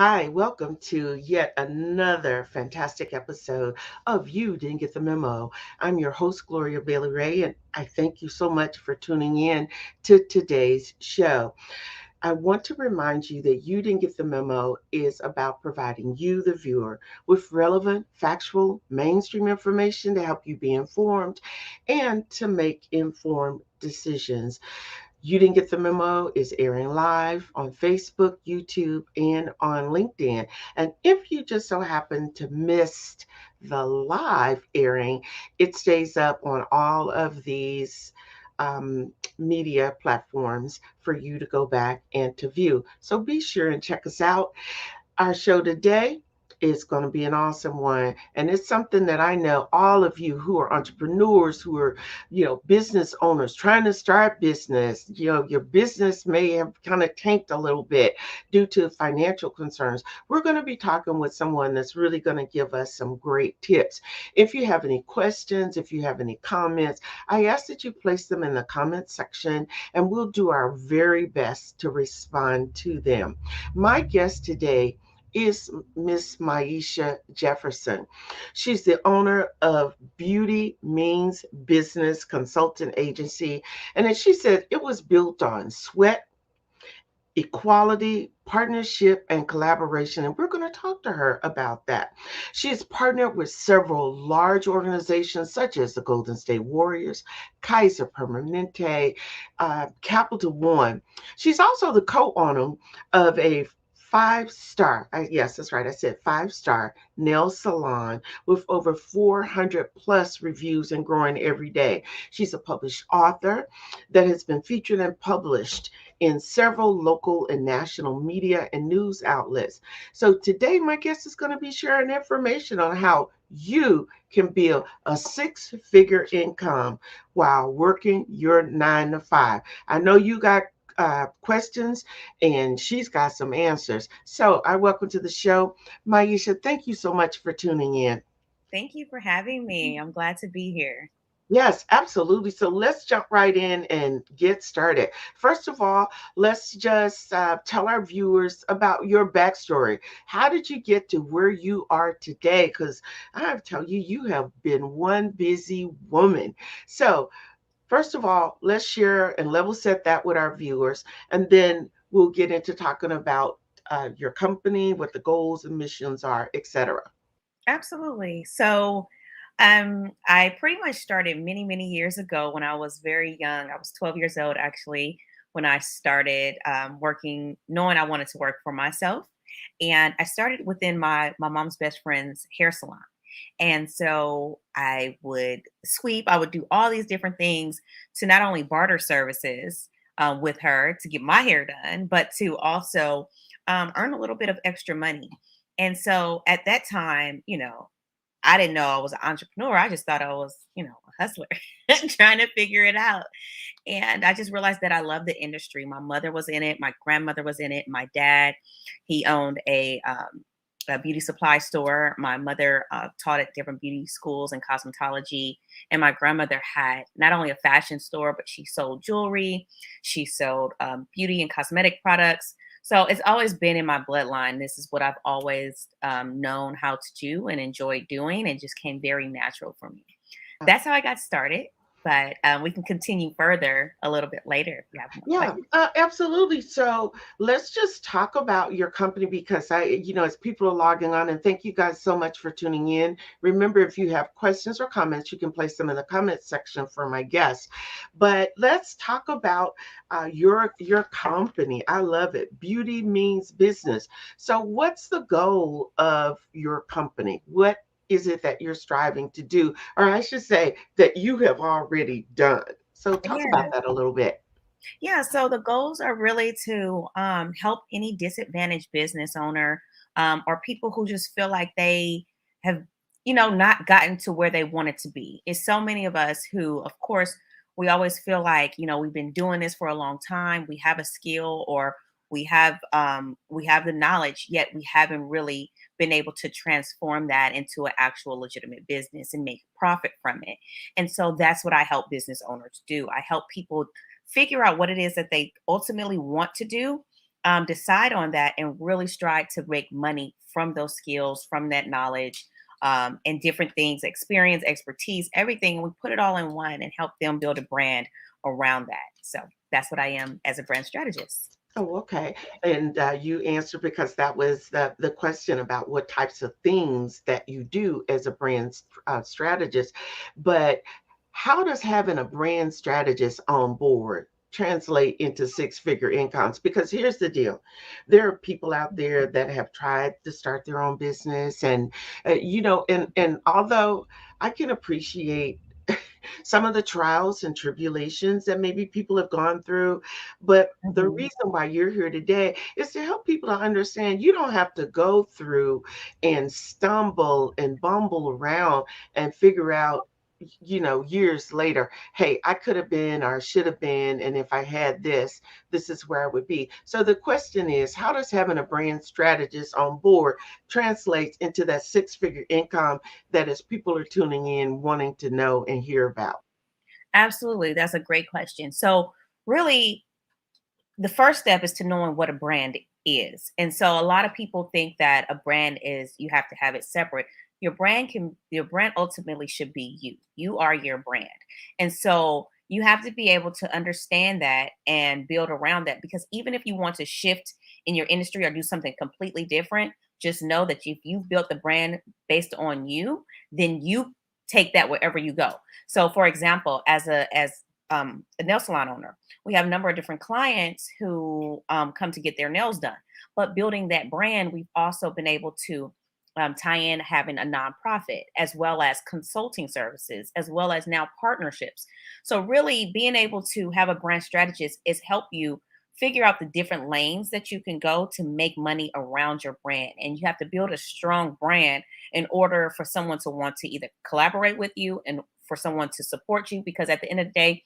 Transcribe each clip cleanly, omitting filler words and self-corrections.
Hi, welcome to yet another fantastic episode of You Didn't Get the Memo. I'm your host, Gloria Bailey Ray, and I thank you so much for tuning in to today's show. I want to remind you that You Didn't Get the Memo is about providing you, the viewer, with relevant, factual, mainstream information to help you be informed and to make informed decisions. You Didn't Get the Memo is airing live on Facebook, YouTube, and on LinkedIn. And if you just so happen to miss the live airing, it stays up on all of these media platforms for you to go back and to view. So be sure and check us out. Our show today is going to be an awesome one. And it's something that I know all of you who are entrepreneurs, who are, business owners trying to start business, your business may have kind of tanked a little bit due to financial concerns. We're going to be talking with someone that's really going to give us some great tips. If you have any questions, if you have any comments, I ask that you place them in the comment section and we'll do our very best to respond to them. My guest today is Miss Maisha Jefferson. She's the owner of Beauty Means Business Consultant Agency. And as she said, it was built on sweat, equality, partnership, and collaboration. And we're going to talk to her about that. She has partnered with several large organizations such as the Golden State Warriors, Kaiser Permanente, Capital One. She's also the co-owner of a five-star, yes, that's right, I said five-star nail salon with over 400 plus reviews and growing every day. She's a published author that has been featured and published in several local and national media and news outlets. So today, my guest is going to be sharing information on how you can build a six-figure income while working your 9 to 5. I know you got questions and she's got some answers. So I welcome to the show, Maisha. Thank you so much for tuning in. Thank you for having me. I'm glad to be here. Yes, absolutely. So let's jump right in and get started. First of all, let's just tell our viewers about your backstory. How did you get to where you are today? Because I have to tell you, you have been one busy woman. So, first of all, let's share and level set that with our viewers, and then we'll get into talking about your company, what the goals and missions are, etc. Absolutely. I pretty much started many, many years ago when I was very young. I was 12 years old, actually, when I started working, knowing I wanted to work for myself. And I started within my mom's best friend's hair salon. And so I would sweep, I would do all these different things to not only barter services with her to get my hair done, but to also earn a little bit of extra money. And so at that time, I didn't know I was an entrepreneur. I just thought I was, a hustler trying to figure it out. And I just realized that I love the industry. My mother was in it. My grandmother was in it. My dad, he owned a beauty supply store. My mother taught at different beauty schools and cosmetology. And my grandmother had not only a fashion store, but she sold jewelry. She sold beauty and cosmetic products. So it's always been in my bloodline. This is what I've always known how to do and enjoyed doing, and just came very natural for me. That's how I got started. But we can continue further a little bit later if you have more Yeah, questions. absolutely. So let's just talk about your company because as people are logging on, and thank you guys so much for tuning in. Remember, if you have questions or comments, you can place them in the comment section for my guests. But let's talk about your company. I love it. Beauty means business. So, what's the goal of your company? What is it that you're striving to do, or I should say that you have already done? So, talk about Yeah. that a little bit. Yeah, so the goals are really to help any disadvantaged business owner or people who just feel like they have, not gotten to where they wanted to be. It's so many of us who, of course, we always feel like, we've been doing this for a long time. We have a skill or we have the knowledge, yet we haven't really been able to transform that into an actual legitimate business and make profit from it. And so that's what I help business owners do. I help people figure out what it is that they ultimately want to do decide on that and really strive to make money from those skills, from that knowledge, and different things, experience, expertise, everything. We put it all in one and help them build a brand around that. So that's what I am as a brand strategist. Oh, okay. And you answered because that was the question about what types of things that you do as a strategist. But how does having a brand strategist on board translate into six-figure incomes? Because here's the deal. There are people out there that have tried to start their own business and and although I can appreciate some of the trials and tribulations that maybe people have gone through. But the Mhm. reason why you're here today is to help people to understand you don't have to go through and stumble and bumble around and figure out years later, hey, I could have been or should have been, and if I had this, this is where I would be. So the question is, how does having a brand strategist on board translates into that six-figure income that as people are tuning in wanting to know and hear about? Absolutely. That's a great question. So, really, the first step is to knowing what a brand is. And so a lot of people think that a brand is you have to have it separate. Your brand ultimately should be you. You are your brand. And so you have to be able to understand that and build around that, because even if you want to shift in your industry or do something completely different, just know that if you've built the brand based on you, then you take that wherever you go. So for example, as a nail salon owner, we have a number of different clients who come to get their nails done. But building that brand, we've also been able to tie in having a nonprofit, as well as consulting services, as well as now partnerships. So, really being able to have a brand strategist is help you figure out the different lanes that you can go to make money around your brand. And you have to build a strong brand in order for someone to want to either collaborate with you and for someone to support you, because at the end of the day,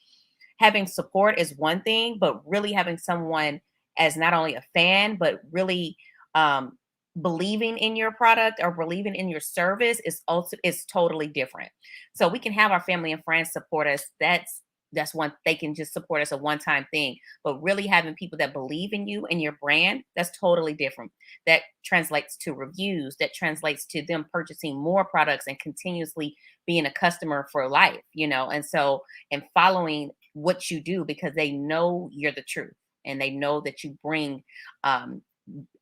having support is one thing, but really having someone as not only a fan, but really um, believing in your product or believing in your service is also is totally different. So we can have our family and friends support us. That's one, they can just support us a one-time thing, but really having people that believe in you and your brand, that's totally different. That translates to reviews, that translates to them purchasing more products and continuously being a customer for life, and so and following what you do because they know you're the truth and they know that you bring um,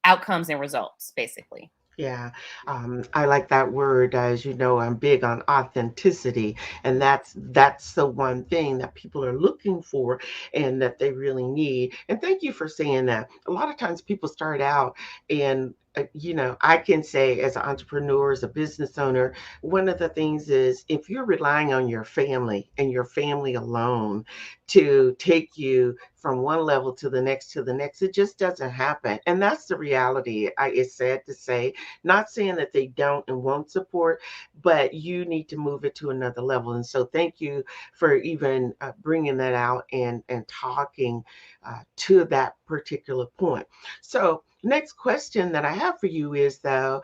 outcomes and results, basically. Yeah, I like that word. As you know, I'm big on authenticity, and that's the one thing that people are looking for and that they really need. And thank you for saying that. A lot of times, people start out, and I can say as an entrepreneur, as a business owner, one of the things is if you're relying on your family and your family alone to take you from one level to the next, it just doesn't happen. And that's the reality. It's sad to say, not saying that they don't and won't support, but you need to move it to another level. And so, thank you for even bringing that out and talking to that particular point. So, next question that I have for you is though,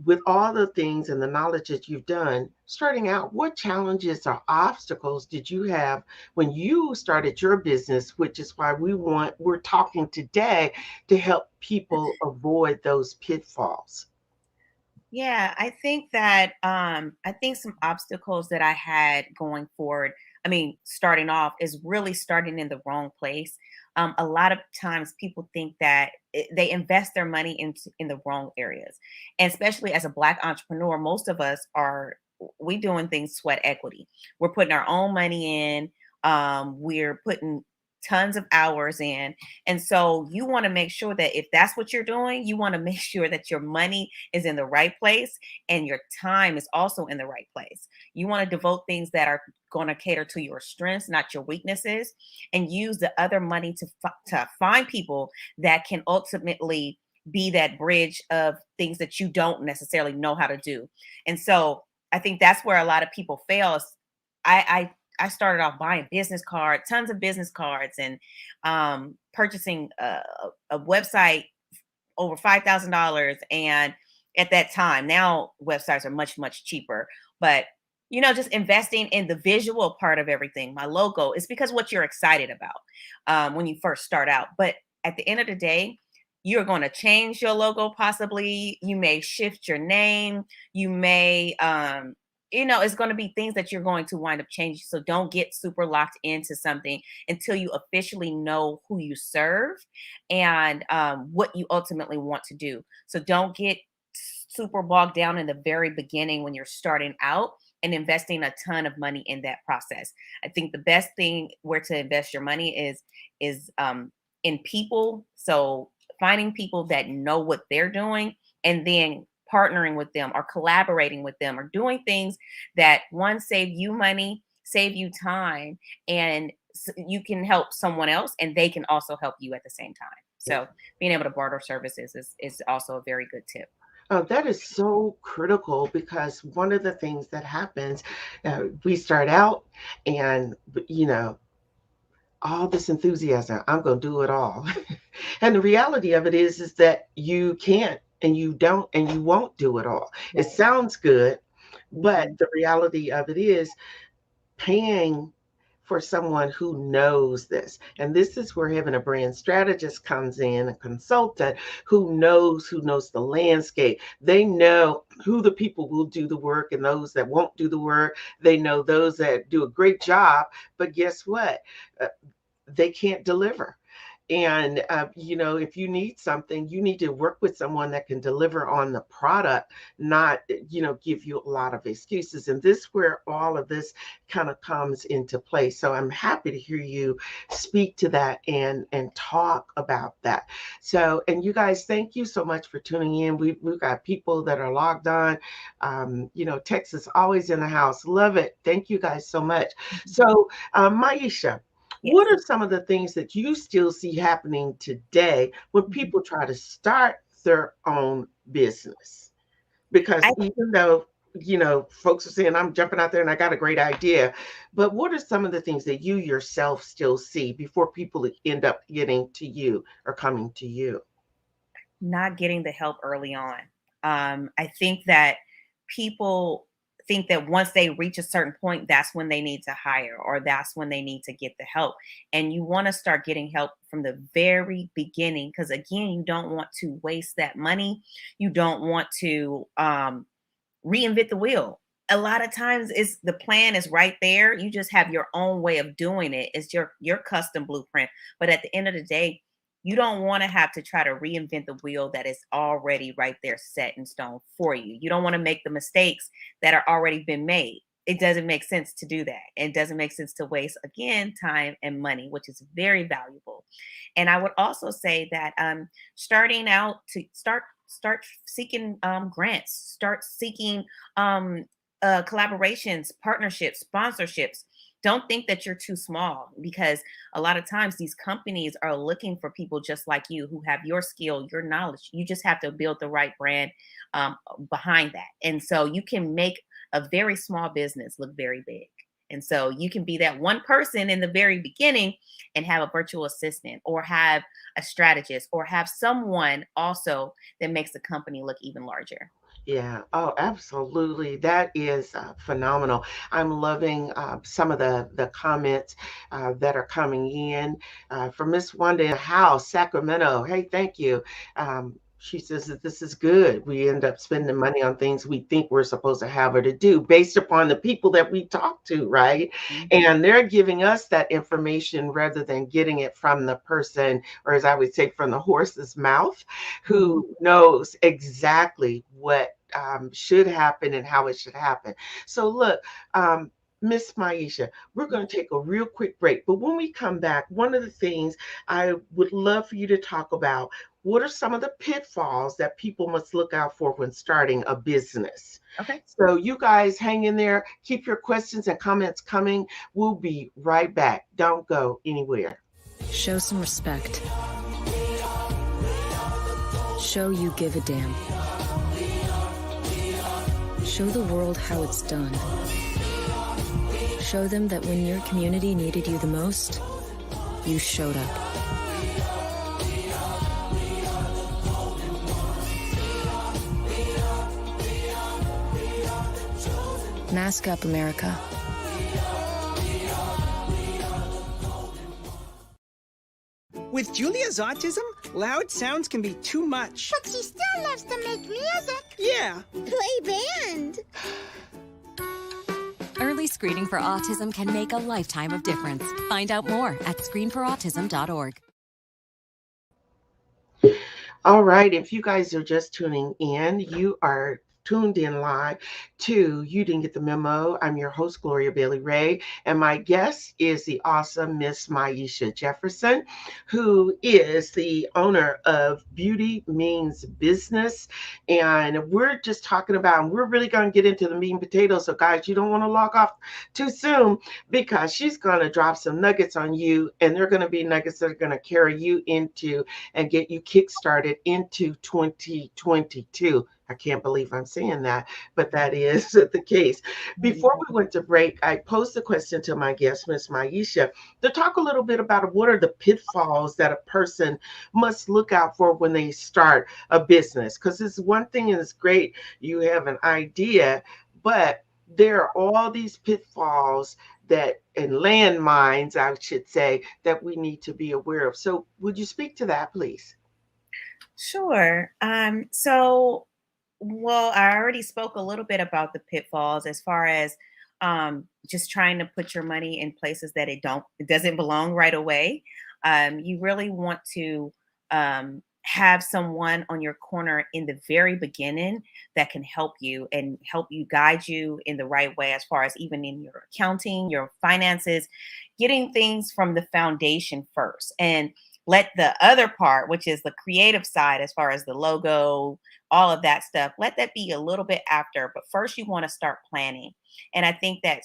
with all the things and the knowledge that you've done, starting out, what challenges or obstacles did you have when you started your business? Which is why we're talking today to help people avoid those pitfalls. Yeah, I think some obstacles that I had going forward, I mean, starting off is really starting in the wrong place. A lot of times people think that they invest their money in the wrong areas. And especially as a black entrepreneur, most of us are we doing things sweat equity. We're putting our own money in, we're putting tons of hours in. And so you want to make sure that if that's what you're doing, you want to make sure that your money is in the right place and your time is also in the right place. You want to devote things that are going to cater to your strengths, not your weaknesses, and use the other money to find people that can ultimately be that bridge of things that you don't necessarily know how to do. And so I think that's where a lot of people fail. I started off buying business cards, tons of business cards, and purchasing a website over $5,000. And at that time, now websites are much cheaper. But just investing in the visual part of everything, my logo, is because what you're excited about when you first start out. But at the end of the day, you're going to change your logo, possibly. You may shift your name. You may, it's going to be things that you're going to wind up changing. So don't get super locked into something until you officially know who you serve and what you ultimately want to do. So don't get super bogged down in the very beginning when you're starting out and investing a ton of money in that process. I think the best thing where to invest your money is in people. So finding people that know what they're doing and then partnering with them or collaborating with them or doing things that one save you money, save you time, and you can help someone else and they can also help you at the same time. So being able to barter services is also a very good tip. Oh, that is so critical because one of the things that happens, we start out and, you know, all this enthusiasm, I'm going to do it all. And the reality of it is that you can't and you don't and you won't do it all. It Right. sounds good, but Mhm. the reality of it is paying for someone who knows this. And this is where having a brand strategist comes in, a consultant who knows the landscape. They know who the people will do the work and those that won't do the work. They know those that do a great job, but guess what? Uh, they can't deliver. And, if you need something, you need to work with someone that can deliver on the product, not, give you a lot of excuses. And this where all of this kind of comes into play. So I'm happy to hear you speak to that and talk about that. So, and you guys, thank you so much for tuning in. We've got people that are logged on. Texas always in the house. Love it. Thank you guys so much. Mhm. So, Maisha, what Yes. are some of the things that you still see happening today when Mhm. people try to start their own business? Because I even though, folks are saying, I'm jumping out there and I got a great idea, but what are some of the things that you yourself still see before people end up getting to you or coming to you? not getting the help early on. I think that people think that once they reach a certain point, that's when they need to hire or that's when they need to get the help. And you want to start getting help from the very beginning because, again, you don't want to waste that money. You don't want to reinvent the wheel. A lot of times it's the plan is right there. You just have your own way of doing it. It's your custom blueprint. But at the end of the day, you don't want to have to try to reinvent the wheel that is already right there set in stone for you. You don't want to make the mistakes that are already been made. It doesn't make sense to do that. It doesn't make sense to waste again time and money, which is very valuable. And I would also say that starting out to start seeking grants, start seeking collaborations, partnerships, sponsorships. Don't think that you're too small because a lot of times these companies are looking for people just like you who have your skill, your knowledge. You just have to build the right brand behind that. And so you can make a very small business look very big. And so you can be that one person in the very beginning and have a virtual assistant or have a strategist or have someone also that makes the company look even larger. Yeah. Oh, absolutely. That is phenomenal. I'm loving some of the comments that are coming in from Miss Wanda in the house, Sacramento. Hey, thank you. She says that this is good. We end up spending money on things we think we're supposed to have or to do based upon the people that we talk to, right? Mhm. And they're giving us that information rather than getting it from the person, or as I would say, from the horse's mouth Mhm. who knows exactly what should happen and how it should happen. So, look, Miss Maisha, we're going to take a real quick break. But when we come back, one of the things I would love for you to talk about, what are some of the pitfalls that people must look out for when starting a business? Okay. So, you guys hang in there, keep your questions and comments coming. We'll be right back. Don't go anywhere. Show some respect. Show you give a damn. Show the world how it's done. Show them that when your community needed you the most, you showed up. Mask up, America. With Julia's autism, loud sounds can be too much. But she still loves to make music. Yeah. Play band. Early screening for autism can make a lifetime of difference. Find out more at screenforautism.org. All right, if you guys are just tuning in, you are tuned in live to You Didn't Get the Memo. I'm your host, Gloria Bailey Ray, and my guest is the awesome Miss Maisha Jefferson, who is the owner of Beauty Means Business. And we're just talking about, and we're really going to get into the meat and potatoes. So, guys, you don't want to log off too soon because she's going to drop some nuggets on you, and they're going to be nuggets that are going to carry you into and get you kickstarted into 2022. I can't believe I'm saying that, but that is the case. Before we went to break, I posed a question to my guest, Miss Maisha, to talk a little bit about what are the pitfalls that a person must look out for when they start a business. Because it's one thing and it's great, you have an idea, but there are all these pitfalls that and landmines, I should say, that we need to be aware of. So would you speak to that, please? Sure. Well, I already spoke a little bit about the pitfalls as far as just trying to put your money in places that it doesn't belong right away. You really want to have someone on your corner in the very beginning that can help you and help you guide you in the right way, as far as even in your accounting, your finances, getting things from the foundation first. And let the other part, which is the creative side, as far as the logo, all of that stuff, let that be a little bit after. But first, you want to start planning. And I think that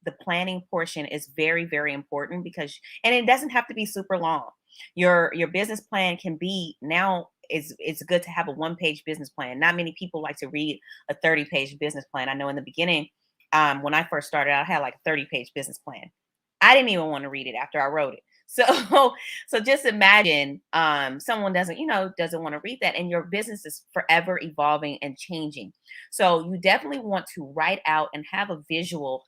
the planning portion is very, very important because, and it doesn't have to be super long. Your business plan can be now. It's good to have a 1-page business plan. Not many people like to read a 30-page business plan. I know in the beginning, when I first started out, I had like a 30-page business plan. I didn't even want to read it after I wrote it. So just imagine someone doesn't want to read that, and your business is forever evolving and changing. So you definitely want to write out and have a visual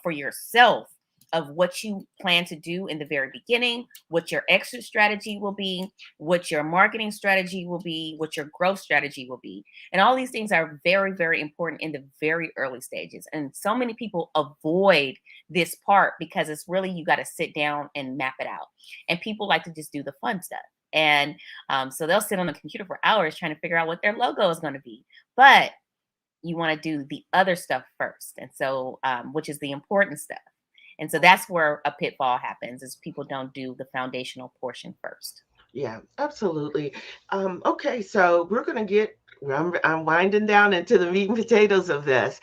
for yourself of what you plan to do in the very beginning, what your exit strategy will be, what your marketing strategy will be, what your growth strategy will be. And all these things are very, very important in the very early stages. And so many people avoid this part because it's really, you got to sit down and map it out. And people like to just do the fun stuff. And so they'll sit on the computer for hours trying to figure out what their logo is going to be. But you want to do the other stuff first. And so, which is the important stuff. And so that's where a pitfall happens, is people don't do the foundational portion first. Yeah, absolutely. Okay, so we're going to I'm winding down into the meat and potatoes of this.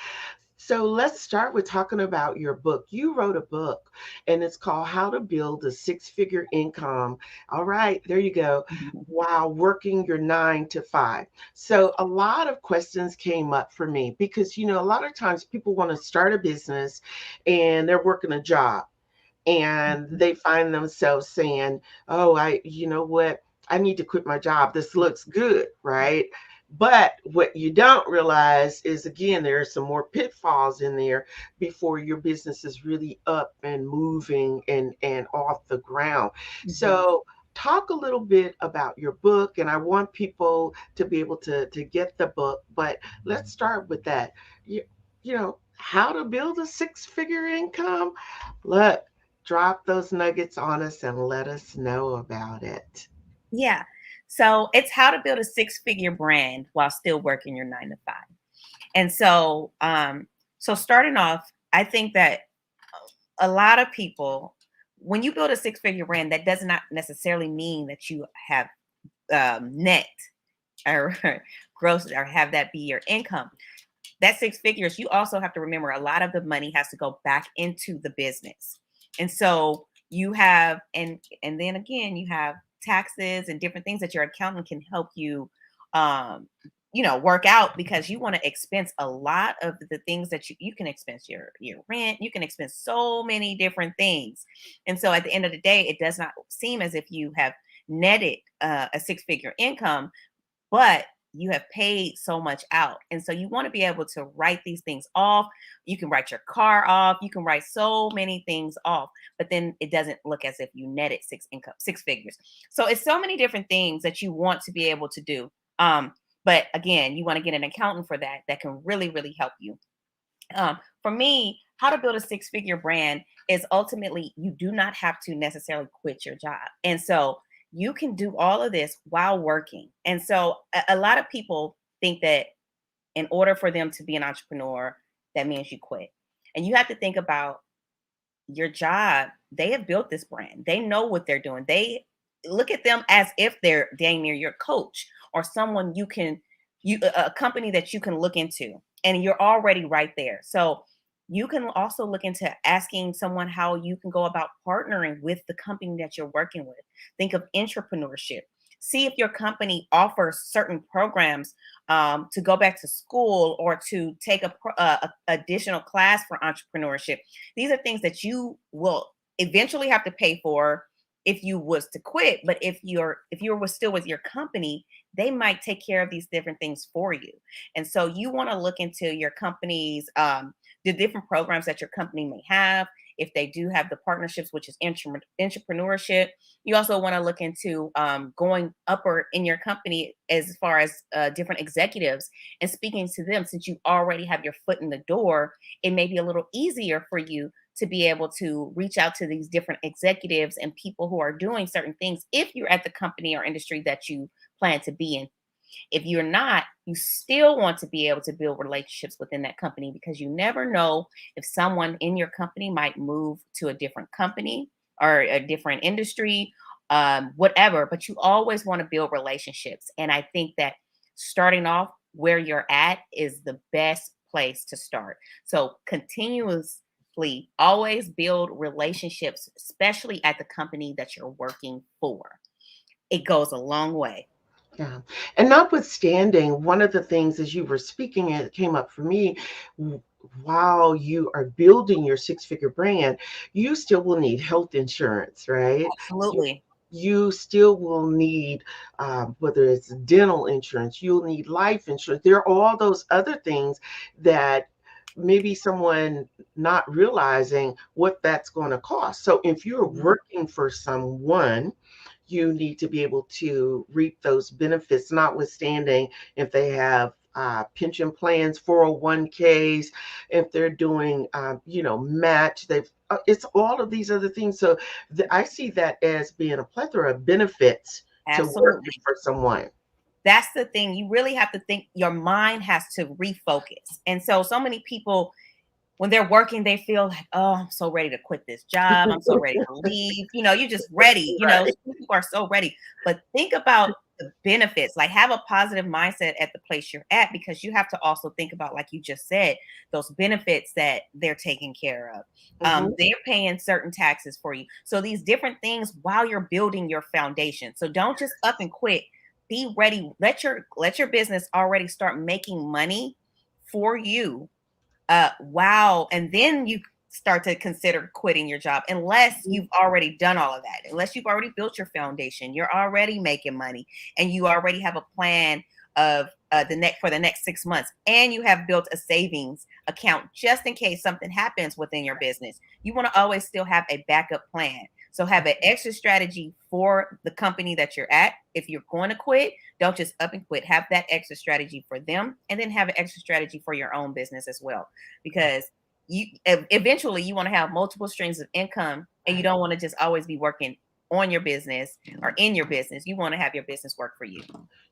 So let's start with talking about your book. You wrote a book and it's called How to Build a Six-Figure Income. All right, there you go. While working your 9 to 5. So a lot of questions came up for me because, a lot of times people want to start a business and they're working a job and they find themselves saying, oh, you know what? I need to quit my job. This looks good, right? But what you don't realize is, again, there are some more pitfalls in there before your business is really up and moving and off the ground. Mm-hmm. So talk a little bit about your book, and I want people to be able to get the book, but let's start with that. How to build a 6-figure income. Look, drop those nuggets on us and let us know about it. Yeah. So it's how to build a 6-figure brand while still working your 9 to 5. And so, so starting off, I think that a lot of people, when you build a 6-figure brand, that does not necessarily mean that you have net or gross or have that be your income. That 6 figures, you also have to remember a lot of the money has to go back into the business. And so you have, and then again, you have taxes and different things that your accountant can help you, work out, because you want to expense a lot of the things that you can expense your rent, you can expense so many different things. And so at the end of the day, it does not seem as if you have netted a 6-figure income, but you have paid so much out. And so you want to be able to write these things off. You can write your car off. You can write so many things off, but then it doesn't look as if you netted six figures. So it's so many different things that you want to be able to do. But again, you want to get an accountant for that can really, really help you. For me, how to build a six-figure brand is ultimately you do not have to necessarily quit your job. And so you can do all of this while working. And so a lot of people think that in order for them to be an entrepreneur, that means you quit. And you have to think about your job. They have built this brand. They know what they're doing. They look at them as if they're dang near your coach or someone a company that you can look into, and you're already right there. So you can also look into asking someone how you can go about partnering with the company that you're working with. Think of entrepreneurship. See if your company offers certain programs to go back to school or to take a additional class for entrepreneurship. These are things that you will eventually have to pay for if you was to quit. But if you were still with your company, they might take care of these different things for you. And so you want to look into your company's the different programs that your company may have. If they do have the partnerships, which is entrepreneurship, you also want to look into going upper in your company as far as different executives and speaking to them. Since you already have your foot in the door, it may be a little easier for you to be able to reach out to these different executives and people who are doing certain things if you're at the company or industry that you plan to be in. If you're not, you still want to be able to build relationships within that company, because you never know if someone in your company might move to a different company or a different industry, whatever. But you always want to build relationships. And I think that starting off where you're at is the best place to start. So continuously always build relationships, especially at the company that you're working for. It goes a long way. Yeah. And notwithstanding, one of the things as you were speaking, it came up for me, while you are building your six-figure brand, you still will need health insurance, right? Absolutely. You still will need, whether it's dental insurance, you'll need life insurance. There are all those other things that maybe someone not realizing what that's going to cost. So if you're Mhm. working for someone, you need to be able to reap those benefits, notwithstanding if they have pension plans, 401ks, if they're doing, match, it's all of these other things. So I see that as being a plethora of benefits to working Absolutely. for someone. That's the thing. You really have to think, your mind has to refocus. And so many people, when they're working, they feel like, oh, I'm so ready to quit this job. I'm so ready to leave. You're just ready. Right. Some people are so ready. But think about the benefits. Like, have a positive mindset at the place you're at, because you have to also think about, like you just said, those benefits that they're taking care of. Mhm. They're paying certain taxes for you. So these different things while you're building your foundation. So don't just up and quit. Be ready. Let your business already start making money for you. Wow. And then you start to consider quitting your job, unless you've already done all of that, unless you've already built your foundation, you're already making money, and you already have a plan of for the next 6 months, and you have built a savings account just in case something happens within your business. You want to always still have a backup plan. So have an extra strategy for the company that you're at. If you're going to quit, don't just up and quit. Have that extra strategy for them, and then have an extra strategy for your own business as well, because eventually you want to have multiple streams of income, and you don't want to just always be working on your business or in your business. You want to have your business work for you.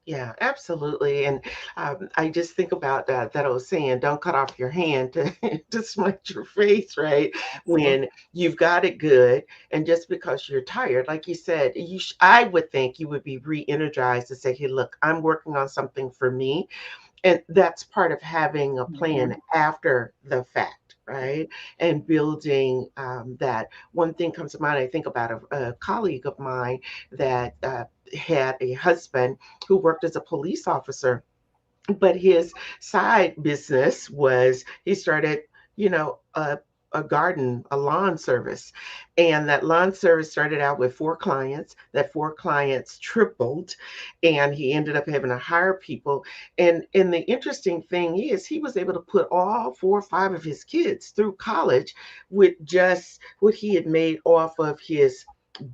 Yeah, absolutely. And I just think about that old saying, don't cut off your hand to, to smite your face, right? Absolutely. When you've got it good. And just because you're tired, like you said, I would think you would be re-energized to say, hey, look, I'm working on something for me. And that's part of having a plan Mhm. after the fact, right? And building that. One thing comes to mind, I think about a colleague of mine that had a husband who worked as a police officer, but his side business was he started, a a lawn service. And that lawn service started out with 4 clients. That 4 clients tripled, and he ended up having to hire people. And the interesting thing is he was able to put all 4 or 5 of his kids through college with just what he had made off of his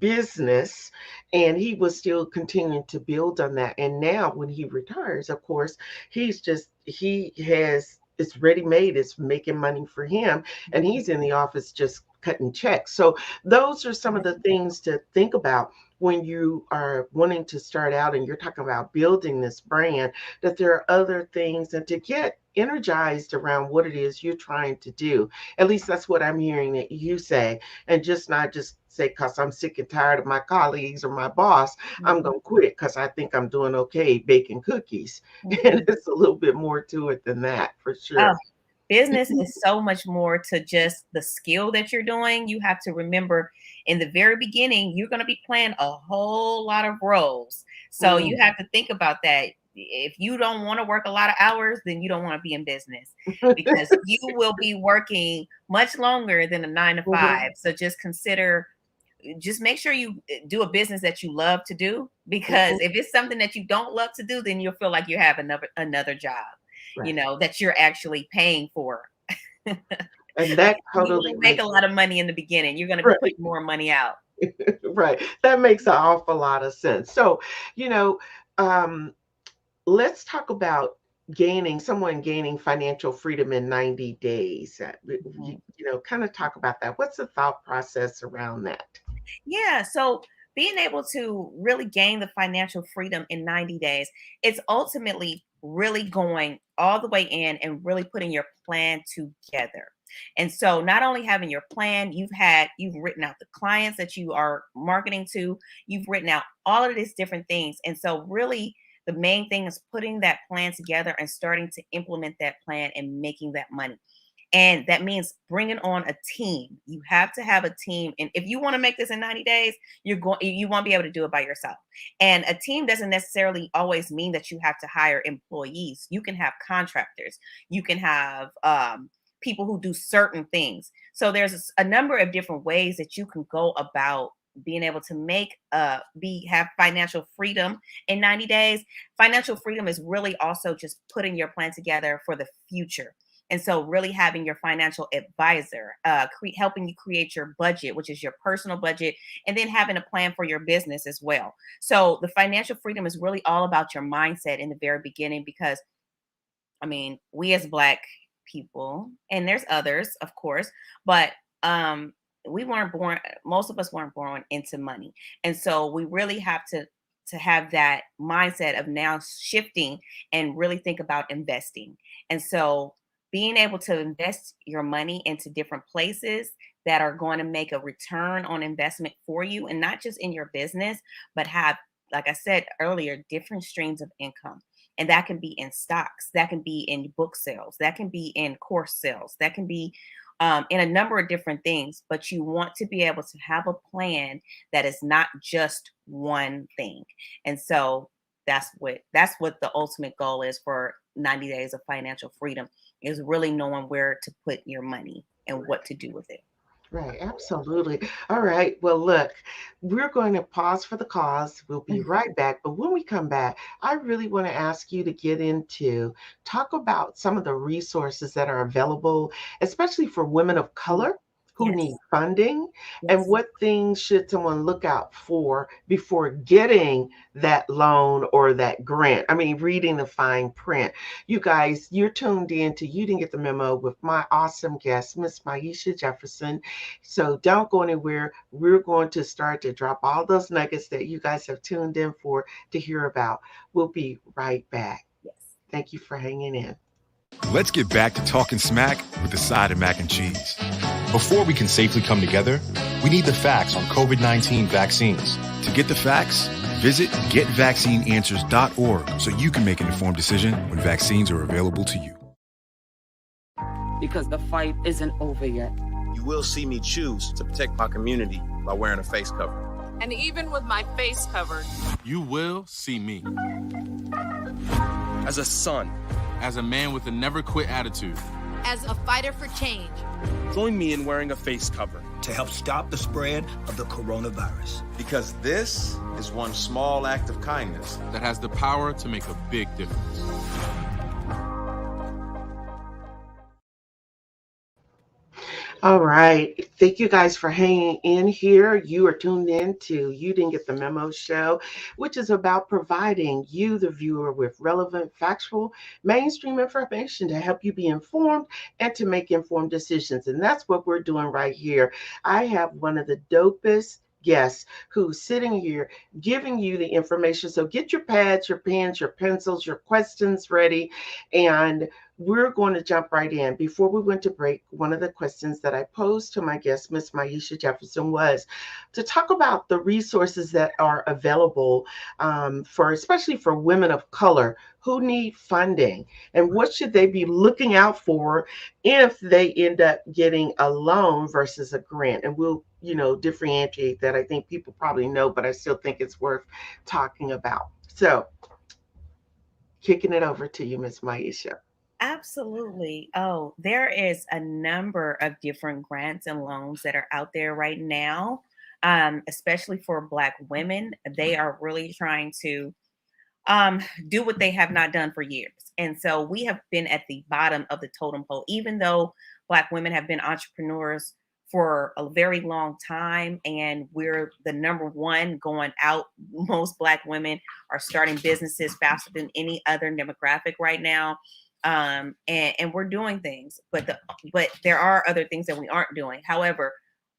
business, and he was still continuing to build on that. And now when he retires, of course, he has, it's ready made, it's making money for him, and he's in the office just cutting checks. So those are some of the things to think about when you are wanting to start out and you're talking about building this brand, that there are other things, and to get energized around what it is you're trying to do. At least that's what I'm hearing that you say, and just not just say, because I'm sick and tired of my colleagues or my boss, I'm going to quit because I think I'm doing okay baking cookies. And it's a little bit more to it than that, for sure. Oh, business is so much more to just the skill that you're doing. You have to remember in the very beginning, you're going to be playing a whole lot of roles. So you have to think about that. If you don't want to work a lot of hours, then you don't want to be in business, because you will be working much longer than a 9 to 5. So just make sure you do a business that you love to do, because if it's something that you don't love to do, then you'll feel like you have another job, Right. that you're actually paying for. And that totally you make a lot of money in the beginning. You're going to be putting more money out. Right. That makes an awful lot of sense. So, let's talk about someone gaining financial freedom in 90 days. Kind of talk about that. What's the thought process around that? Yeah. So being able to really gain the financial freedom in 90 days, it's ultimately really going all the way in and really putting your plan together. And so not only having your plan, you've written out the clients that you are marketing to, you've written out all of these different things. And so really the main thing is putting that plan together and starting to implement that plan and making that money. And that means bringing on a team. You have to have a team. And if you want to make this in 90 days, you won't be able to do it by yourself. And a team doesn't necessarily always mean that you have to hire employees. You can have contractors. You can have people who do certain things. So there's a number of different ways that you can go about being able to have financial freedom in 90 days. Financial freedom is really also just putting your plan together for the future. And so really having your financial advisor helping you create your budget, which is your personal budget, and then having a plan for your business as well. So the financial freedom is really all about your mindset in the very beginning, because we as Black people, and there's others, of course, but most of us weren't born into money. And so we really have to have that mindset of now shifting and really think about investing. And so being able to invest your money into different places that are going to make a return on investment for you, and not just in your business, but have, like I said earlier, different streams of income. And that can be in stocks, that can be in book sales, that can be in course sales, that can be in a number of different things. But you want to be able to have a plan that is not just one thing. And so that's what the ultimate goal is for 90 days of financial freedom, is really knowing where to put your money and what to do with it. Right, absolutely. All right. Well, look, we're going to pause for the cause. We'll be right back. But when we come back, I really want to ask you to talk about some of the resources that are available, especially for women of color who need funding, and what things should someone look out for before getting that loan or that grant. Reading the fine print. You guys, you're tuned in to You Didn't Get the Memo with my awesome guest, Miss Maisha Jefferson. So don't go anywhere. We're going to start to drop all those nuggets that you guys have tuned in for to hear about. We'll be right back. Yes. Thank you for hanging in. Let's get back to talking smack with the side of mac and cheese. Before we can safely come together, we need the facts on COVID-19 vaccines. To get the facts, visit getvaccineanswers.org so you can make an informed decision when vaccines are available to you. Because the fight isn't over yet. You will see me choose to protect my community by wearing a face cover. And even with my face covered, you will see me. As a son. As a man with a never quit attitude. as a fighter for change. Join me in wearing a face cover. To help stop the spread of the coronavirus. Because this is one small act of kindness that has the power to make a big difference. All right. Thank you guys for hanging in here. You are tuned in to You Didn't Get the Memo show, which is about providing you, the viewer, with relevant, factual, mainstream information to help you be informed and to make informed decisions. And that's what we're doing right here. I have one of the dopest guests who's sitting here giving you the information. So get your pads, your pens, your pencils, your questions ready, and we're going to jump right in. Before we went to break, one of the questions that I posed to my guest, Miss Maisha Jefferson, was to talk about the resources that are available for, especially for women of color who need funding, and what should they be looking out for if they end up getting a loan versus a grant. And we'll, differentiate that. I think people probably know, but I still think it's worth talking about. So, kicking it over to you, Miss Maisha. Absolutely. Oh, there is a number of different grants and loans that are out there right now, especially for Black women. They are really trying to do what they have not done for years. And so we have been at the bottom of the totem pole, even though Black women have been entrepreneurs for a very long time, and we're the number one going out. Most Black women are starting businesses faster than any other demographic right now. And we're doing things, but there are other things that we aren't doing. However,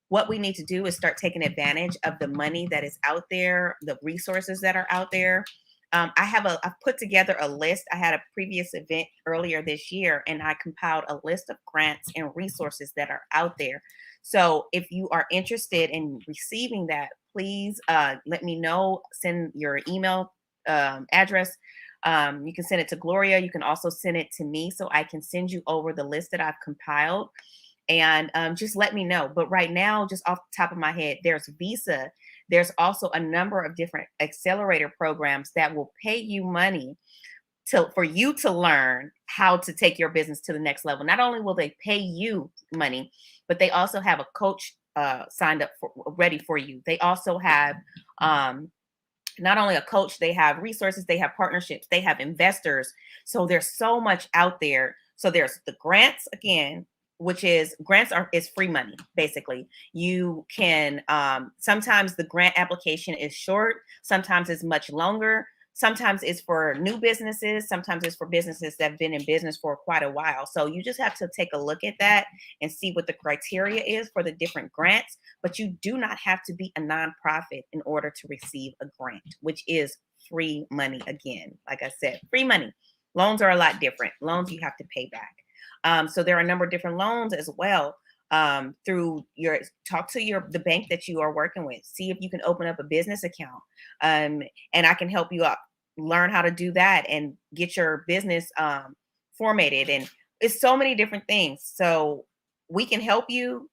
what we need to do is start taking advantage of the money that is out there, the resources that are out there. I've put together a list. I had a previous event earlier this year, and I compiled a list of grants and resources that are out there. So if you are interested in receiving that, please let me know. Send your email address. You can send it to Gloria. You can also send it to me so I can send you over the list that I've compiled, and just let me know. But right now, just off the top of my head, there's Visa. There's also a number of different accelerator programs that will pay you money for you to learn how to take your business to the next level. Not only will they pay you money, but they also have a coach signed up ready for you. They also have not only a coach, they have resources, they have partnerships, they have investors. So there's so much out there. So there's the grants, again, which is is free money. Basically, you can sometimes the grant application is short, sometimes it's much longer, sometimes it's for new businesses, sometimes it's for businesses that have been in business for quite a while. So you just have to take a look at that and see what the criteria is for the different grants. But you do not have to be a nonprofit in order to receive a grant, which is free money. Again, like I said, free money. Loans are a lot different. Loans you have to pay back. So there are a number of different loans as well. Through talk to the bank that you are working with, see if you can open up a business account, and I can help you learn how to do that and get your business formatted. And it's so many different things. So we can help you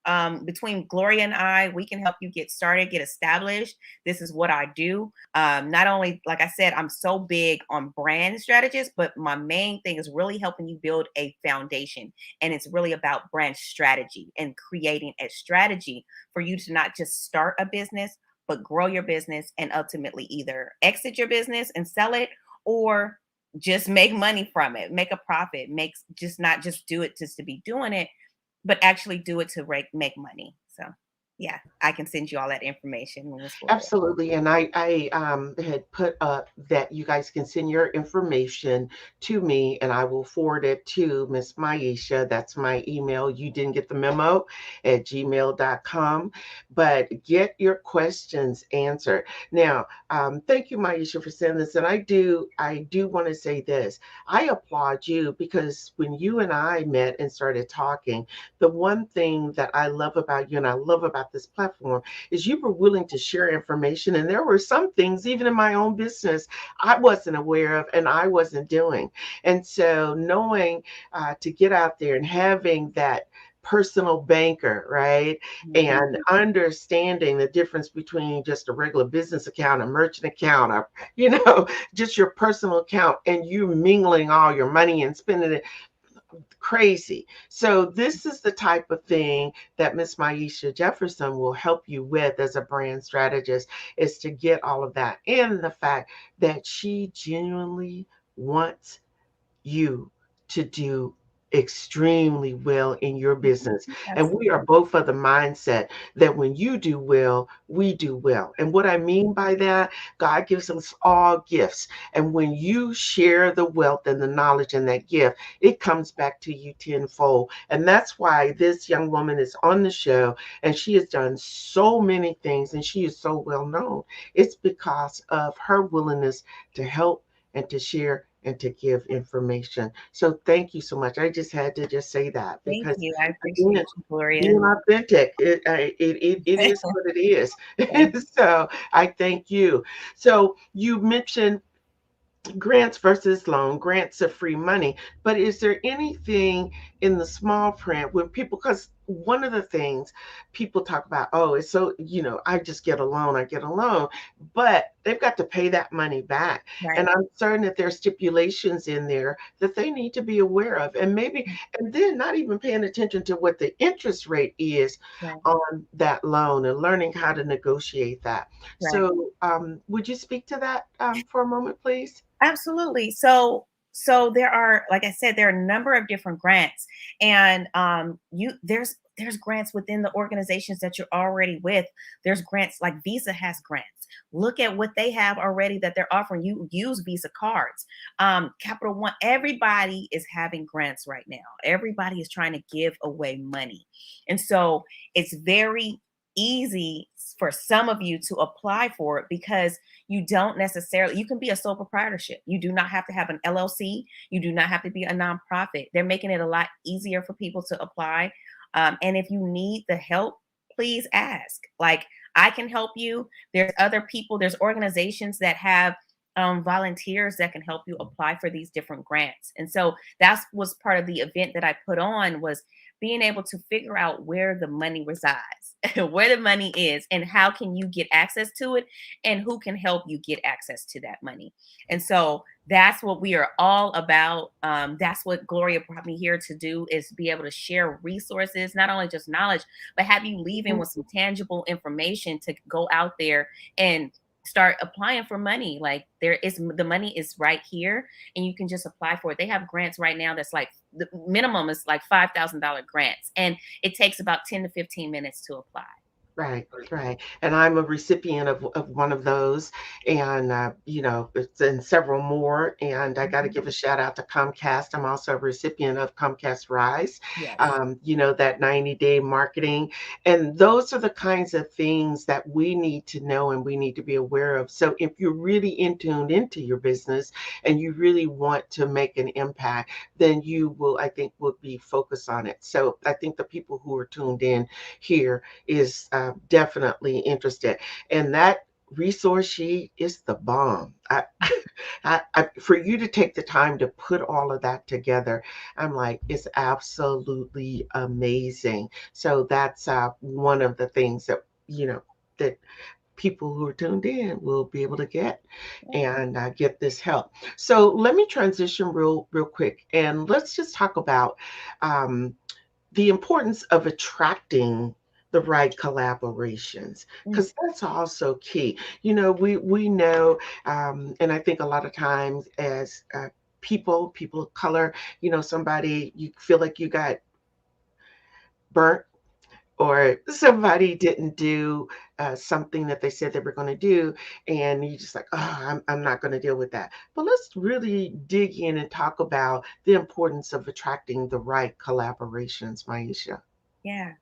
between Gloria and I. We can help you get started, get established. This is what I do. Not only, like I said, I'm so big on brand strategists, but my main thing is really helping you build a foundation. And it's really about brand strategy and creating a strategy for you to not just start a business, but grow your business and ultimately either exit your business and sell it, or just make money from it, make a profit, not just do it just to be doing it, but actually do it to make money. So yeah, I can send you all that information. Absolutely. And I had put up that you guys can send your information to me and I will forward it to Miss Maisha. That's my email. You didn't get the memo at gmail.com, but get your questions answered. Now, thank you, Maisha, for saying this. And I do want to say this. I applaud you because when you and I met and started talking, the one thing that I love about you and I love about this platform is you were willing to share information. And there were some things, even in my own business, I wasn't aware of and I wasn't doing. And so knowing to get out there and having that personal banker, right? Mm-hmm. And understanding the difference between just a regular business account, a merchant account, or, just your personal account, and you mingling all your money and spending it. crazy. So this is the type of thing that Miss Maisha Jefferson will help you with as a brand strategist, is to get all of that. And the fact that she genuinely wants you to do extremely well in your business. And we are both of the mindset that when you do well, we do well. And what I mean by that, God gives us all gifts. And when you share the wealth and the knowledge and that gift, it comes back to you tenfold. And that's why this young woman is on the show, and she has done so many things and she is so well known. It's because of her willingness to help and to share and to give information. So thank you so much. I just had to just say that Thank because you. I again, appreciate you, Gloria. being authentic, it is what it is. So I thank you. So you mentioned grants versus loan. Grants are free money, but is there anything in the small print when people, because one of the things people talk about, oh, it's so, I just get a loan, I get a loan, but they've got to pay that money back. Right. And I'm certain that there are stipulations in there that they need to be aware of, and maybe, and then not even paying attention to what the interest rate is Right. on that loan and learning how to negotiate that. Right. So would you speak to that for a moment, please? Absolutely. So there are, like I said, there are a number of different grants, and there's grants within the organizations that you're already with. There's grants like Visa has grants. Look at what they have already that they're offering. You use Visa cards. Capital One, everybody is having grants right now. Everybody is trying to give away money. And so it's very easy for some of you to apply for it because you don't necessarily, you can be a sole proprietorship. You do not have to have an LLC. You do not have to be a nonprofit. They're making it a lot easier for people to apply. And if you need the help, please ask. Like, I can help you. There's other people, there's organizations that have volunteers that can help you apply for these different grants. And so that was part of the event that I put on, was being able to figure out where the money resides, where the money is, and how can you get access to it, and who can help you get access to that money. And so that's what we are all about. That's what Gloria brought me here to do, is be able to share resources, not only just knowledge, but have you leaving with some tangible information to go out there and start applying for money. Like, the money is right here and you can just apply for it. They have grants right now that's like, the minimum is like $5,000 grants, and it takes about 10 to 15 minutes to apply. Right, right. And I'm a recipient of one of those, and it's in several more. And I got to give a shout out to Comcast. I'm also a recipient of Comcast Rise. Yes. That 90-day marketing, and those are the kinds of things that we need to know and we need to be aware of. So if you're really tuned into your business and you really want to make an impact, then you will, I think, will be focused on it. So I think the people who are tuned in here is definitely interested. And that resource sheet is the bomb. For you to take the time to put all of that together, I'm like, it's absolutely amazing. So that's one of the things that, that people who are tuned in will be able to get and get this help. So let me transition real quick, and let's just talk about the importance of attracting the right collaborations, because that's also key. We know, and I think a lot of times as people of color, somebody, you feel like you got burnt, or somebody didn't do something that they said they were going to do, and you're just like, oh, I'm not going to deal with that. But let's really dig in and talk about the importance of attracting the right collaborations, Maisha. Yeah.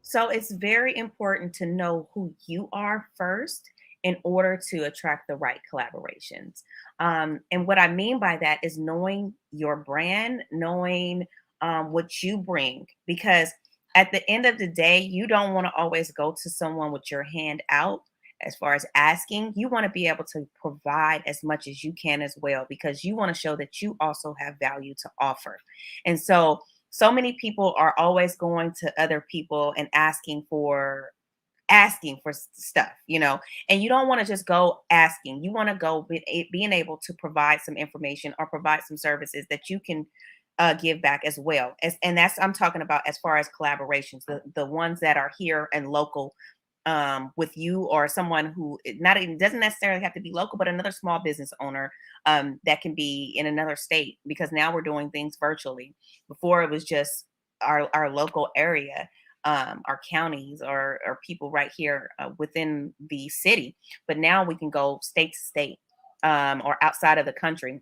So it's very important to know who you are first in order to attract the right collaborations. And what I mean by that is knowing your brand, knowing what you bring, because at the end of the day, you don't want to always go to someone with your hand out as far as asking. You want to be able to provide as much as you can as well, because you want to show that you also have value to offer. And so many people are always going to other people and asking for stuff, and you don't want to just go asking. You want to go being able to provide some information or provide some services that you can give back as well. And that's I'm talking about as far as collaborations, the ones that are here and local with you or someone who not even doesn't necessarily have to be local, but another small business owner that can be in another state, because now we're doing things virtually. Before it was just our local area, our counties or people right here within the city. But now we can go state to state or outside of the country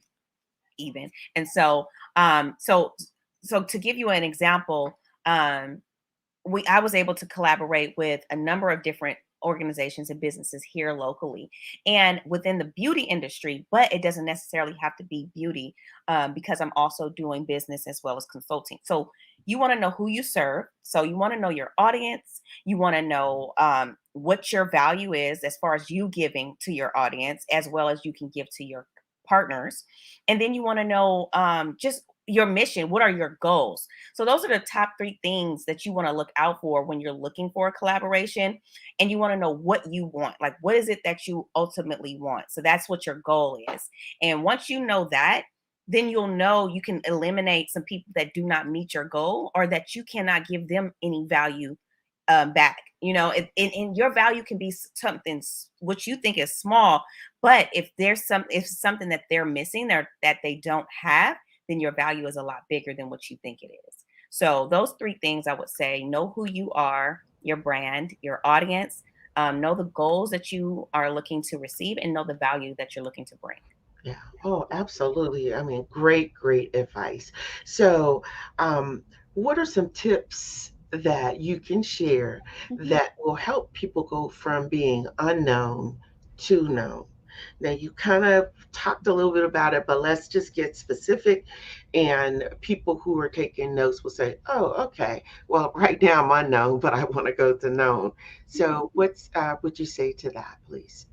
even. And so to give you an example, I was able to collaborate with a number of different organizations and businesses here locally and within the beauty industry, but it doesn't necessarily have to be beauty because I'm also doing business as well as consulting. So you want to know who you serve. So you want to know your audience. You want to know what your value is as far as you giving to your audience, as well as you can give to your partners. And then you want to know just your mission. What are your goals? So those are the top 3 things that you want to look out for when you're looking for a collaboration. And you want to know what you want. Like, what is it that you ultimately want? So that's what your goal is. And once you know that, then you'll know you can eliminate some people that do not meet your goal or that you cannot give them any value back. You know, and your value can be something what you think is small, but if something that they're missing there that they don't have, then your value is a lot bigger than what you think it is. So those 3 things I would say: know who you are, your brand, your audience, know the goals that you are looking to receive, and know the value that you're looking to bring. Yeah. Oh, absolutely. I mean, great advice. So, what are some tips that you can share that will help people go from being unknown to known? Now, you kind of talked a little bit about it, but let's just get specific. And people who are taking notes will say, oh, okay, well, right now I'm unknown, but I want to go to known. So, what's would you say to that, please?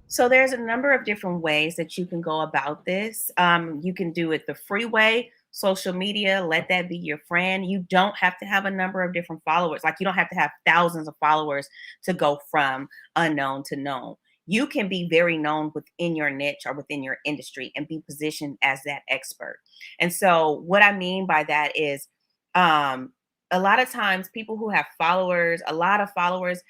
So there's a number of different ways that you can go about this. You can do it the free way, social media, let that be your friend. You don't have to have a number of different followers. Like, you don't have to have thousands of followers to go from unknown to known. You can be very known within your niche or within your industry and be positioned as that expert. And so what I mean by that is a lot of times people who have followers, a lot of followers,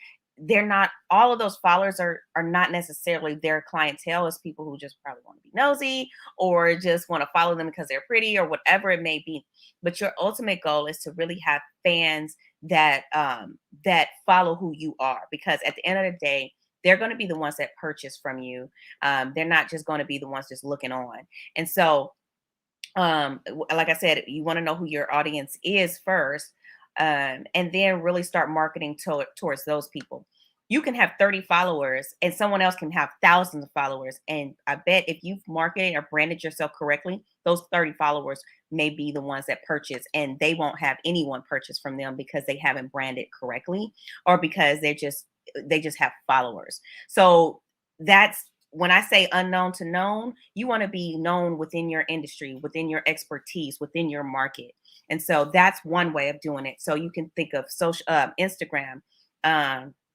they're not all of those followers are not necessarily their clientele. Is people who just probably want to be nosy or just want to follow them because they're pretty or whatever it may be. But your ultimate goal is to really have fans that that follow who you are, because at the end of the day, they're going to be the ones that purchase from you. They're not just going to be the ones just looking on. And so like I said, you want to know who your audience is first, and then really start marketing towards those people. You can have 30 followers and someone else can have thousands of followers. And I bet if you've marketed or branded yourself correctly, those 30 followers may be the ones that purchase, and they won't have anyone purchase from them because they haven't branded correctly or because they just have followers. So that's when I say unknown to known. You want to be known within your industry, within your expertise, within your market. And so that's one way of doing it. So you can think of social, Instagram,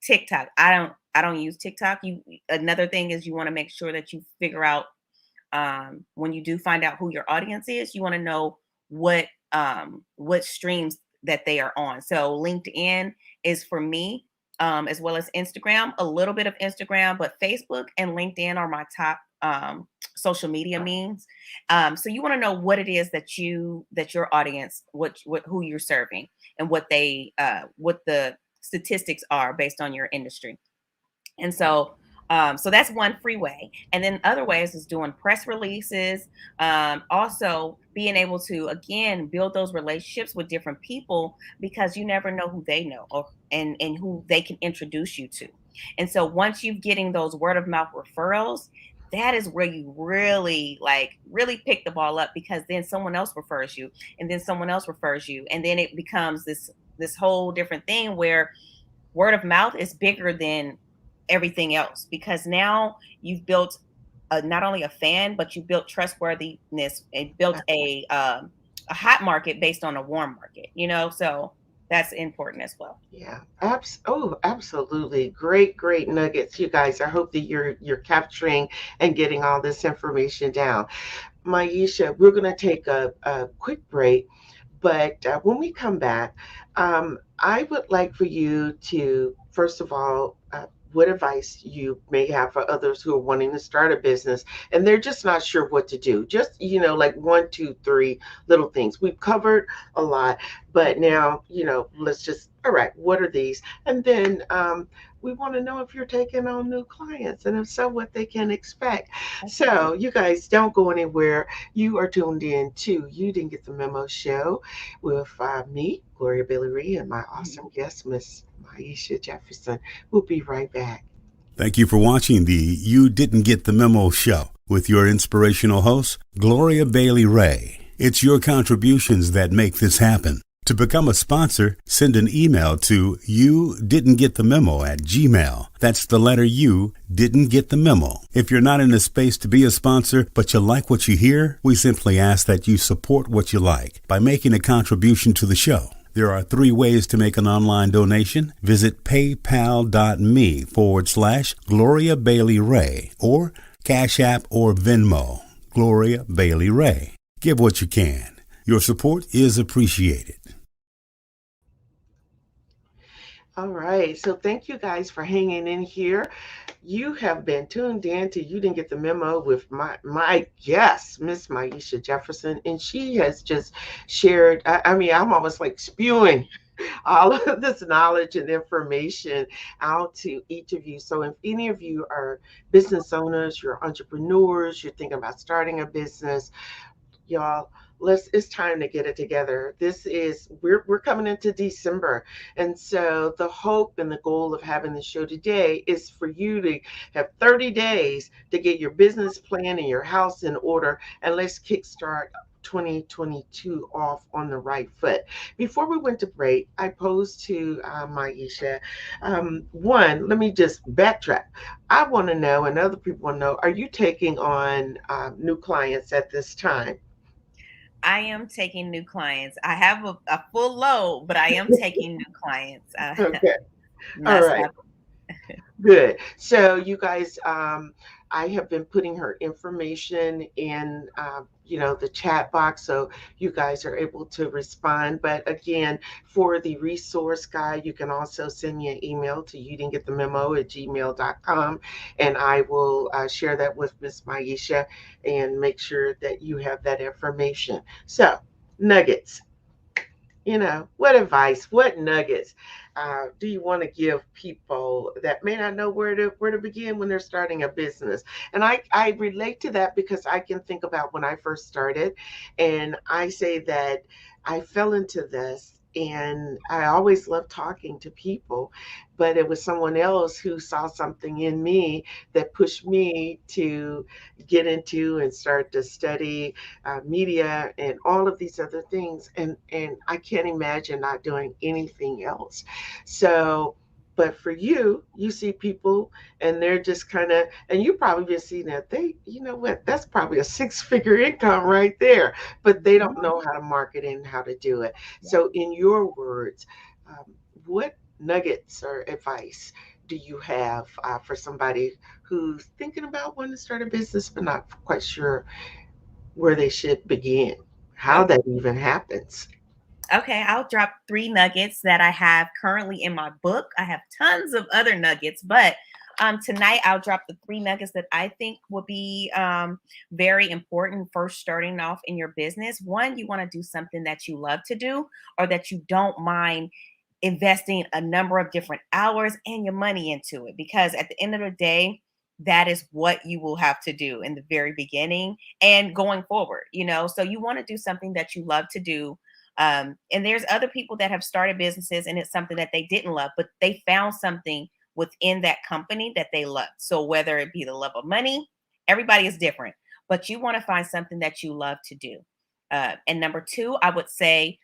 TikTok. I don't use TikTok. Another thing is you want to make sure that you figure out when you do find out who your audience is, you want to know what streams that they are on. So LinkedIn is for me, as well as Instagram, a little bit of Instagram, but Facebook and LinkedIn are my top social media means. So you want to know what it is that your audience, who you're serving, and what the statistics are based on your industry. And so that's one free way. And then other ways is doing press releases. Also being able to, again, build those relationships with different people, because you never know who they know and who they can introduce you to. And so once you're getting those word of mouth referrals, that is where you really pick the ball up, because then someone else refers you, and then someone else refers you. And then it becomes this whole different thing where word of mouth is bigger than everything else, because now you've built not only a fan, but you built trustworthiness and built a hot market based on a warm market, so that's important as well. Yeah. Absolutely. Great nuggets, you guys. I hope that you're capturing and getting all this information down. Maisha, we're going to take a quick break, but when we come back, I would like for you to, first of all, what advice you may have for others who are wanting to start a business and they're just not sure what to do. Just, like one, two, three little things. We've covered a lot, but now, let's just, all right, what are these? And then we want to know if you're taking on new clients and if so, what they can expect. So, you guys don't go anywhere. You are tuned in to You Didn't Get the Memo show with me, Gloria Bailey Ree, and my awesome guest, Miss Maisha Jefferson. We'll be right back. Thank you for watching the You Didn't Get the Memo show with your inspirational host, Gloria Bailey Ray. It's your contributions that make this happen. To become a sponsor, send an email to youdidn'tgetthememo@gmail. That's the letter U, didn't get the memo. If you're not in a space to be a sponsor, but you like what you hear, we simply ask that you support what you like by making a contribution to the show. There are 3 ways to make an online donation. Visit paypal.me/Gloria Bailey Ray or Cash App or Venmo, Gloria Bailey Ray. Give what you can. Your support is appreciated. All right. So thank you guys for hanging in here. You have been tuned in to You Didn't Get the Memo with my guest, Miss Maisha Jefferson, and she has just shared, I'm almost like spewing all of this knowledge and information out to each of you. So if any of you are business owners, you're entrepreneurs, you're thinking about starting a business, y'all, it's time to get it together. We're coming into December, and so the hope and the goal of having the show today is for you to have 30 days to get your business plan and your house in order, and let's kickstart 2022 off on the right foot. Before we went to break, I posed to Maisha, one, let me just backtrack. I want to know, and other people want to know, are you taking on new clients at this time? I am taking new clients. I have a full load, but I am taking new clients. Okay. All right. Good. So you guys, I have been putting her information in, the chat box, so you guys are able to respond. But again, for the resource guide, you can also send me an email to youdidn'tgetthememo@gmail.com, and I will share that with Miss Maisha and make sure that you have that information. So, nuggets. What advice, what nuggets do you want to give people that may not know where to begin when they're starting a business? And I relate to that because I can think about when I first started, and I say that I fell into this. And I always loved talking to people, but it was someone else who saw something in me that pushed me to get into and start to study media and all of these other things. And I can't imagine not doing anything else. So, but for you see people and they're just kind of, and you probably been seeing that that's probably a 6-figure income right there, but they don't know how to market and how to do it. So in your words, what nuggets or advice do you have for somebody who's thinking about wanting to start a business but not quite sure where they should begin, how that even happens? Okay, I'll drop 3 nuggets that I have currently in my book. I have tons of other nuggets, but tonight I'll drop the 3 nuggets that I think will be very important first starting off in your business. One, you want to do something that you love to do or that you don't mind investing a number of different hours and your money into it, because at the end of the day, that is what you will have to do in the very beginning and going forward, so you want to do something that you love to do. And there's other people that have started businesses and it's something that they didn't love, but they found something within that company that they love. So whether it be the love of money, everybody is different, but you want to find something that you love to do. And number 2, I would say,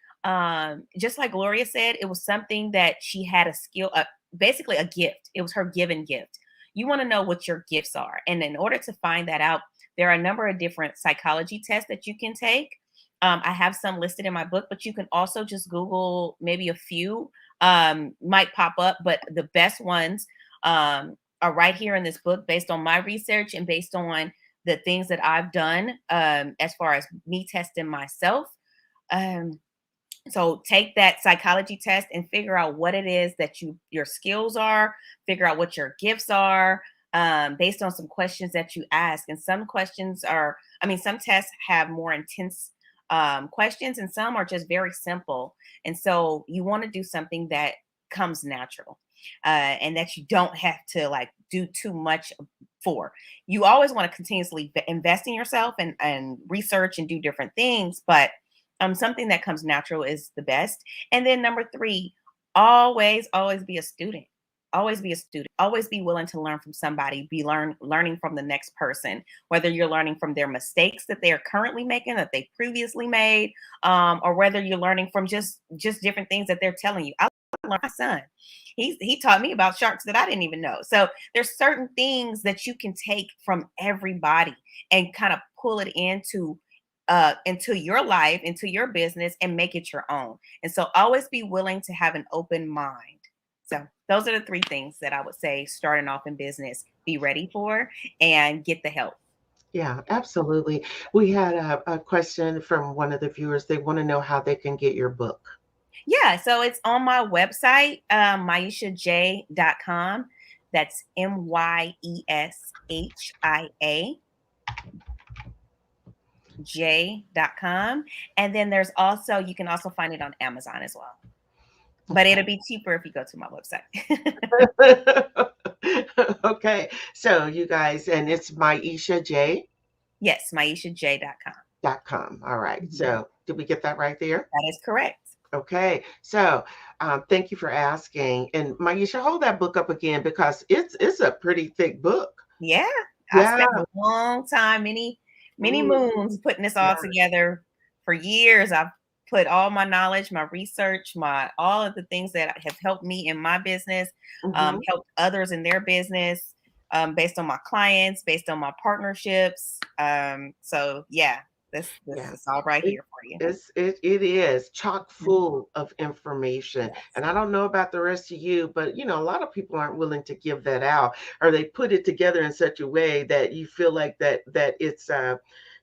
just like Gloria said, it was something that she had a skill, basically a gift. It was her given gift. You want to know what your gifts are. And in order to find that out, there are a number of different psychology tests that you can take. I have some listed in my book, but you can also just Google maybe a few, might pop up, but the best ones are right here in this book based on my research and based on the things that I've done as far as me testing myself. Um, so take that psychology test and figure out what it is that your skills are, figure out what your gifts are, based on some questions that you ask. And some questions are, I mean, some tests have more intense questions and some are just very simple. And so you want to do something that comes natural, and that you don't have to like do too much for. You always want to continuously invest in yourself and research and do different things, but something that comes natural is the best. And then number three, always be a student. Always be a student. Always be willing to learn from somebody. Be learning from the next person. Whether you're learning from their mistakes that they are currently making, that they previously made, or whether you're learning from just different things that they're telling you. I learned my son. He taught me about sharks that I didn't even know. So there's certain things that you can take from everybody and kind of pull it into your life, into your business, and make it your own. And so always be willing to have an open mind. So those are the three things that I would say starting off in business, be ready for and get the help. Yeah, absolutely. We had a question from one of the viewers. They want to know how they can get your book. Yeah, so it's on my website, myeshaj.com. That's MYESHIA j.com. And then there's also, you can also find it on Amazon as well. But it'll be cheaper if you go to my website. Okay. So you guys, and it's Myesha J? Yes, myeshaj.com. .com. All right. Mm-hmm. So did we get that right there? That is correct. Okay. So thank you for asking. And Myesha, hold that book up again because it's a pretty thick book. Yeah. I spent a long time, many moons putting this all together. For years, I've put all my knowledge, my research, all of the things that have helped me in my business, helped others in their business, based on my clients, based on my partnerships. So yeah, this is all right here for you. It is chock full of information. Yes. And I don't know about the rest of you, but a lot of people aren't willing to give that out, or they put it together in such a way that you feel like that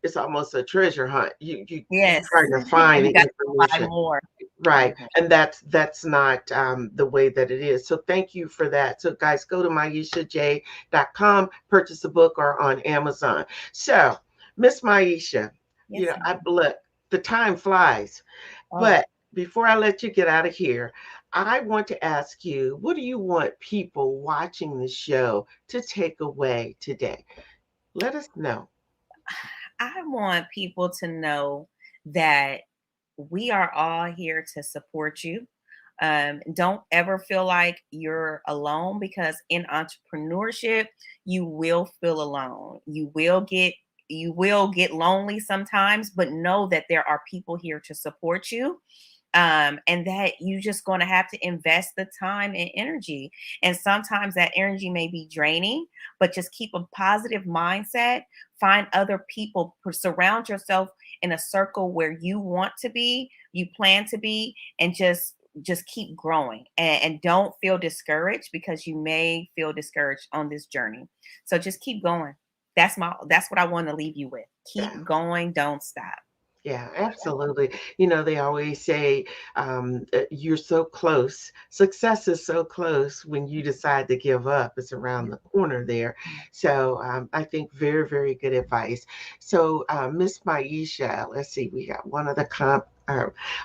it's almost a treasure hunt. You're trying to find information. More. Right. And that's not the way that it is. So thank you for that. So guys, go to myeshaj.com, purchase a book, or on Amazon. So Miss Myesha, look, the time flies. Oh. But before I let you get out of here, I want to ask you, what do you want people watching the show to take away today? Let us know. I want people to know that we are all here to support you. Don't ever feel like you're alone, because in entrepreneurship, you will feel alone. You will get lonely sometimes, but know that there are people here to support you. And that you just going to have to invest the time and energy. And sometimes that energy may be draining, but just keep a positive mindset. Find other people, surround yourself in a circle where you want to be, you plan to be, and just keep growing, and don't feel discouraged, because you may feel discouraged on this journey. So just keep going. That's what I want to leave you with. Keep going. Don't stop. Yeah, absolutely. They always say you're so close. Success is so close when you decide to give up. It's around the corner there. So I think very, very good advice. So Miss Myesha, let's see, we got one of the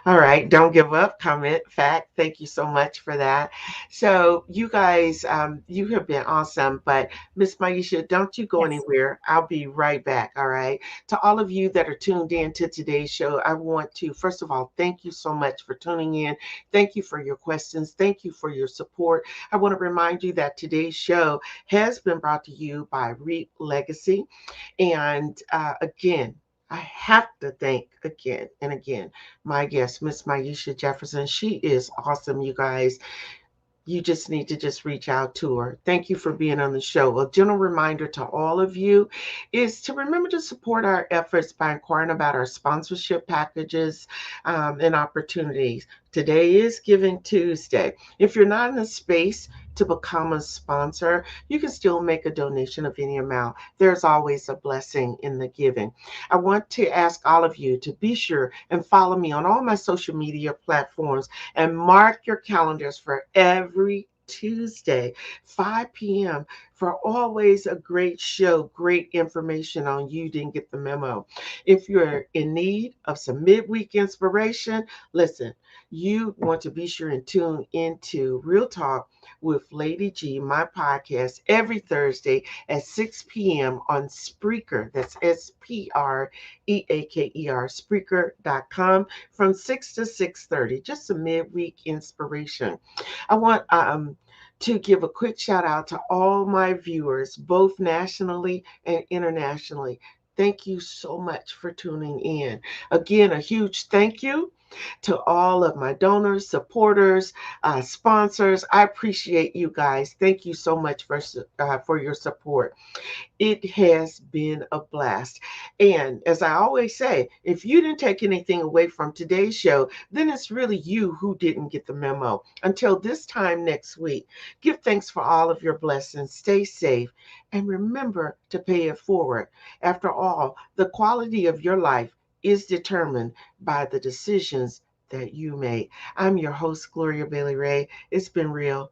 all right, don't give up, comment, fact. Thank you so much for that. So you guys, you have been awesome, but Miss Myesha, don't you go anywhere. I'll be right back, all right? To all of you that are tuned in to today's show, I want to, first of all, thank you so much for tuning in. Thank you for your questions. Thank you for your support. I want to remind you that today's show has been brought to you by Reap Legacy. And again, I have to thank again and again my guest, Miss Myesha Jefferson. She is awesome, you guys. You just need to reach out to her. Thank you for being on the show. A gentle reminder to all of you is to remember to support our efforts by inquiring about our sponsorship packages and opportunities. Today is Giving Tuesday. If you're not in a space to become a sponsor, you can still make a donation of any amount. There's always a blessing in the giving. I want to ask all of you to be sure and follow me on all my social media platforms and mark your calendars for every Tuesday, 5 p.m. for always a great show, great information on You Didn't Get the Memo. If you're in need of some midweek inspiration, listen, you want to be sure and tune into Real Talk with Lady G, my podcast, every Thursday at 6 p.m. on Spreaker. That's Spreaker, Spreaker.com from 6 to 6:30. Just a midweek inspiration. I want to give a quick shout out to all my viewers, both nationally and internationally. Thank you so much for tuning in. Again, a huge thank you to all of my donors, supporters, sponsors. I appreciate you guys. Thank you so much for your support. It has been a blast. And as I always say, if you didn't take anything away from today's show, then it's really you who didn't get the memo. Until this time next week, give thanks for all of your blessings. Stay safe and remember to pay it forward. After all, the quality of your life is determined by the decisions that you make. I'm your host, Gloria Bailey Ray. It's been real.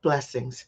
Blessings.